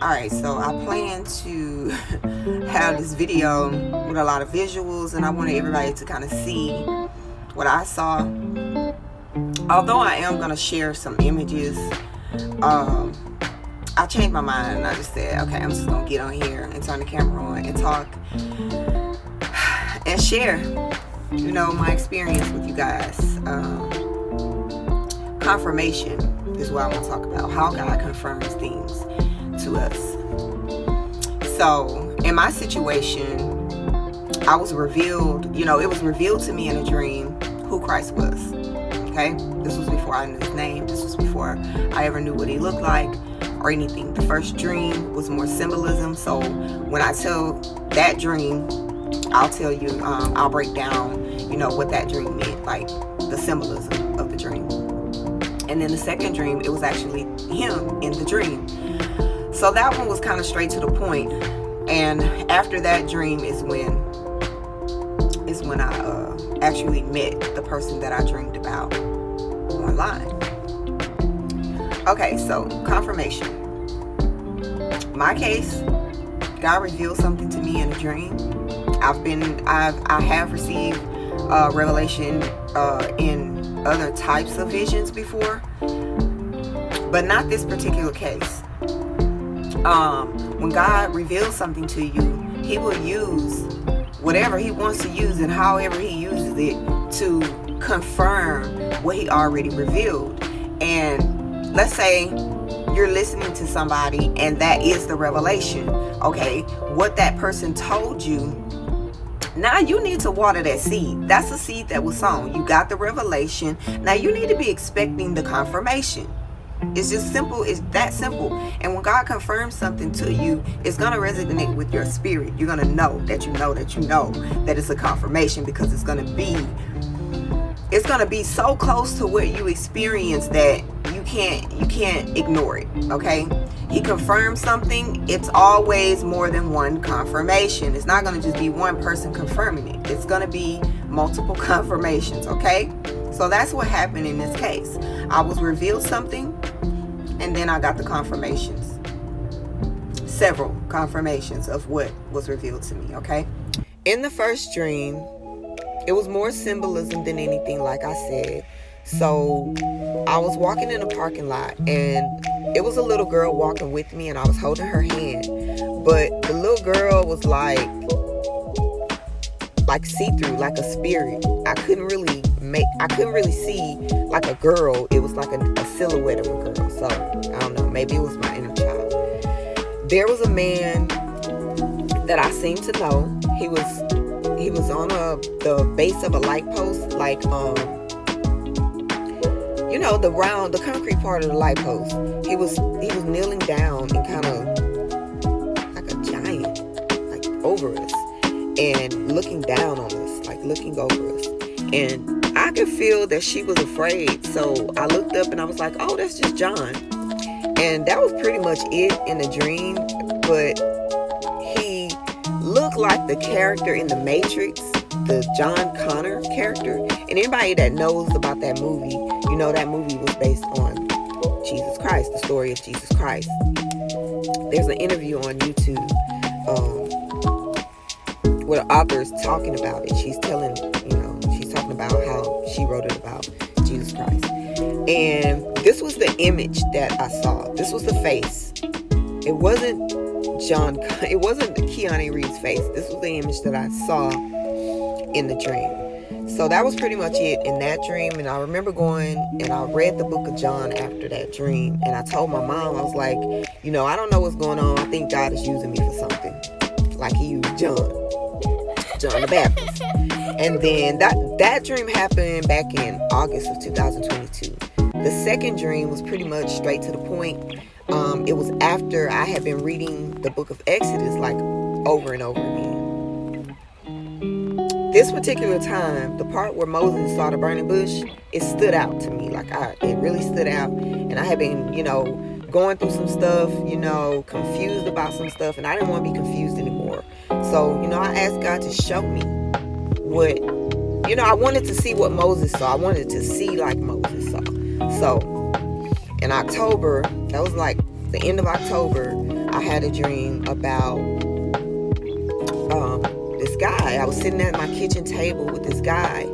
Alright, so I plan to have this video with a lot of visuals, and I wanted everybody to kind of see what I saw. Although I am going to share some images, I changed my mind and I just said, okay, I'm just going to get on here and turn the camera on and talk and share, my experience with you guys. Confirmation is what I want to talk about, how God confirms things to us. So in my situation, I was revealed, it was revealed to me in a dream who Christ was. Okay, this was before I knew his name. This was before I ever knew what he looked like or anything. The first dream was more symbolism. So when I tell that dream, I'll tell you, I'll break down, what that dream meant, like the symbolism of the dream. And then the second dream, it was actually him in the dream. So that one was kind of straight to the point. And after that dream is when I actually met the person that I dreamed about online. Okay, so confirmation. My case, God revealed something to me in a dream. I have received revelation in other types of visions before, but not this particular case. When God reveals something to you, he will use whatever he wants to use and however he uses it to confirm what he already revealed. And let's say you're listening to somebody and that is the revelation. Okay, what that person told you, now you need to water that seed. That's a seed that was sown. You got the revelation. Now you need to be expecting the confirmation. It's just simple. It's that simple. And when God confirms something to you, it's going to resonate with your spirit. You're going to know that that it's a confirmation, because it's going to be so close to what you experience that you can't ignore it. Okay? He confirms something. It's always more than one confirmation. It's not going to just be one person confirming it. It's going to be multiple confirmations. Okay? So that's what happened in this case. I was revealed something, and then I got the confirmations. Several confirmations of what was revealed to me, okay? In the first dream, it was more symbolism than anything, like I said. So I was walking in a parking lot, and it was a little girl walking with me, and I was holding her hand. But the little girl was like see-through, like a spirit. I couldn't really see like a girl. It was like a silhouette of a girl. So I don't know, maybe it was my inner child. There was a man that I seemed to know. He was on the base of a light post, like the concrete part of the light post. He was kneeling down and kind of like a giant, like over us, and looking down on us, like looking over us. And I could feel that she was afraid. So I looked up and I was like, oh, that's just John. And that was pretty much it in the dream. But he looked like the character in The Matrix, the John Connor character. And anybody that knows about that movie, that movie was based on Jesus Christ, the story of Jesus Christ. There's an interview on YouTube where the author is talking about it. She's talking about how she wrote it about Jesus Christ. And this was the image that I saw. This was the face. It wasn't Keanu Reeves' face. This was the image that I saw in the dream. So that was pretty much it in that dream. And I remember going and I read the book of John after that dream. And I told my mom, I was like, I don't know what's going on. I think God is using me for something. Like he used John the Baptist. And then that dream happened back in August of 2022. The second dream was pretty much straight to the point. It was after I had been reading the book of Exodus like over and over again. This particular time, the part where Moses saw the burning bush, it stood out to me. It really stood out. And I had been, going through some stuff, confused about some stuff, and I didn't want to be confused anymore. So, I asked God to show me what, I wanted to see what Moses saw. I wanted to see like Moses saw. So, in October, that was like the end of October, I had a dream about this guy. I was sitting at my kitchen table with this guy,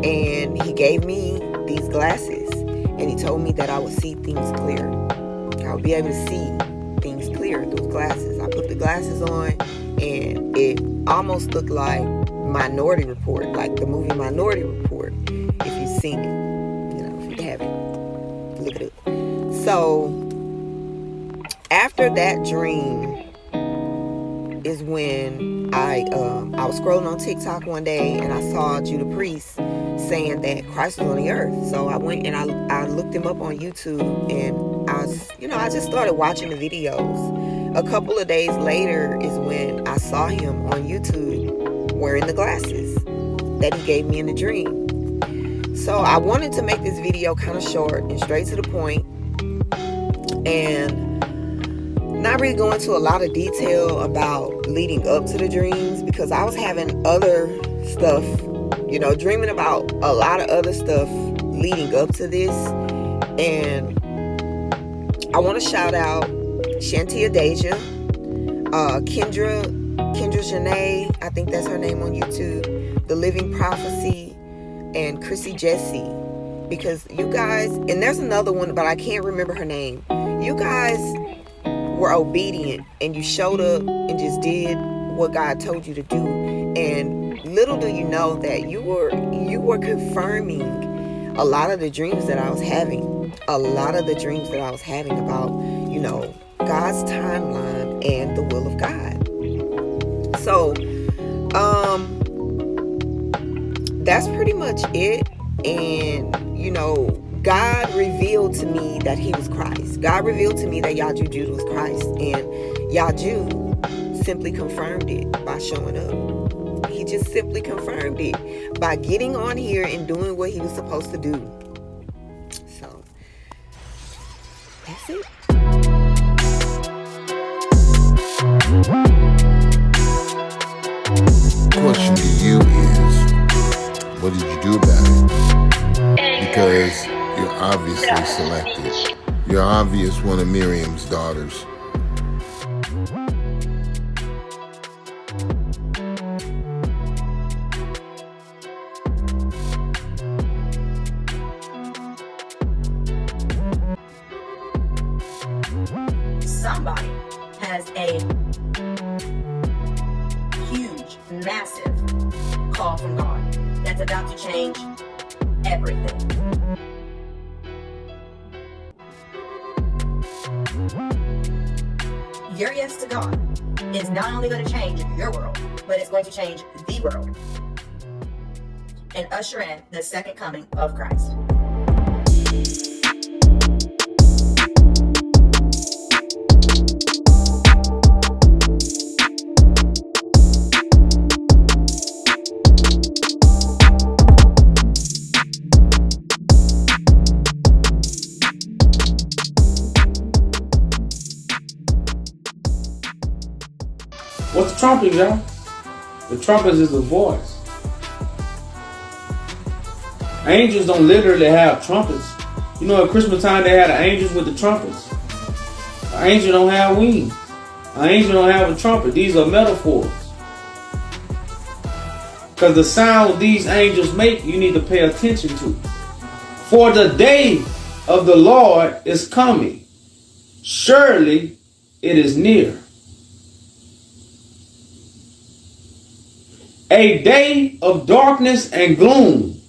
and he gave me these glasses, and he told me that I would see things clear. I would be able to see things clear through those glasses. I put the glasses on, and it almost looked like Minority Report, like the movie Minority Report, if you've seen it. If you haven't, look at it. So after that dream is when I was scrolling on TikTok one day, and I saw Judah Priest saying that Christ was on the earth. So I went and I looked him up on YouTube, and I just started watching the videos. A couple of days later is when I saw him on YouTube wearing the glasses that he gave me in the dream. So I wanted to make this video kind of short and straight to the point, and not really go into a lot of detail about leading up to the dreams, because I was having other stuff, dreaming about a lot of other stuff leading up to this. And I want to shout out Shantia Deja, Kendra Janae, I think that's her name on YouTube, The Living Prophecy, and Chrissy Jessie, because you guys, and there's another one, but I can't remember her name. You guys were obedient, and you showed up and just did what God told you to do. And little do you know that you were confirming a lot of the dreams that I was having. A lot of the dreams that I was having about, God's timeline and the will of God. So, that's pretty much it. And, God revealed to me that he was Christ. God revealed to me that Yaju Judah was Christ. And Yaju simply confirmed it by showing up. He just simply confirmed it by getting on here and doing what he was supposed to do. So, that's it. The question to you is, what did you do about it? Because you're obviously selected. You're obvious one of Miriam's daughters. Somebody has a huge, massive call from God that's about to change everything. Your yes to God is not only going to change your world, but it's going to change the world and usher in the second coming of Christ. What's the trumpet, y'all? The trumpet is the voice. Angels don't literally have trumpets. At Christmas time they had the angels with the trumpets. An angel don't have wings. An angel don't have a trumpet. These are metaphors. Because the sound these angels make, you need to pay attention to. For the day of the Lord is coming. Surely it is near. A day of darkness and gloom.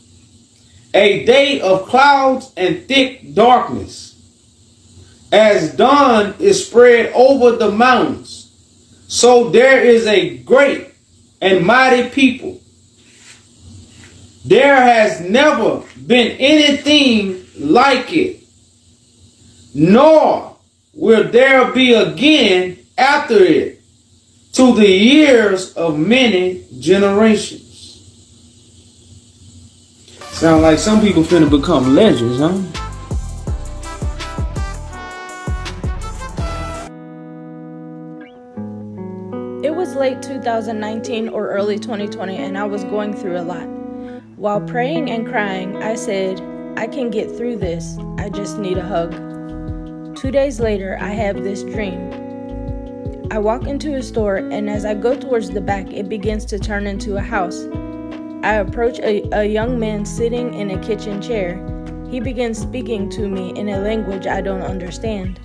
A day of clouds and thick darkness. As dawn is spread over the mountains, so there is a great and mighty people. There has never been anything like it, nor will there be again after it, to the years of many generations. Sound like some people finna become legends, huh? It was late 2019 or early 2020, and I was going through a lot. While praying and crying, I said, I can get through this. I just need a hug. 2 days later, I have this dream. I walk into a store, and as I go towards the back, it begins to turn into a house. I approach a young man sitting in a kitchen chair. He begins speaking to me in a language I don't understand.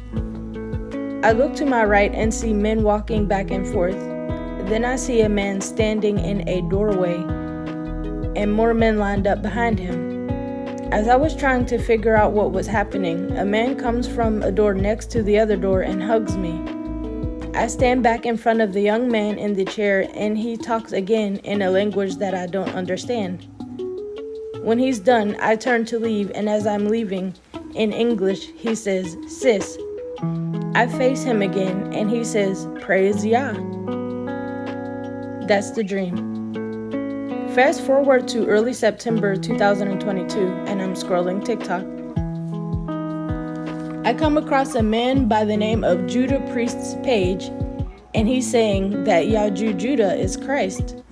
I look to my right and see men walking back and forth. Then I see a man standing in a doorway and more men lined up behind him. As I was trying to figure out what was happening, a man comes from a door next to the other door and hugs me. I stand back in front of the young man in the chair and he talks again in a language that I don't understand. When he's done, I turn to leave, and as I'm leaving, in English, he says, "Sis." I face him again and he says, "Praise Yah." That's the dream. Fast forward to early September 2022 and I'm scrolling TikTok. I come across a man by the name of Judah Priest's page, and he's saying that Judah is Christ.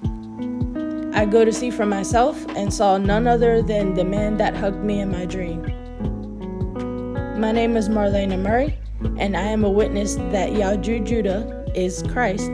I go to see for myself and saw none other than the man that hugged me in my dream. My name is Marlena Murray, and I am a witness that Judah is Christ.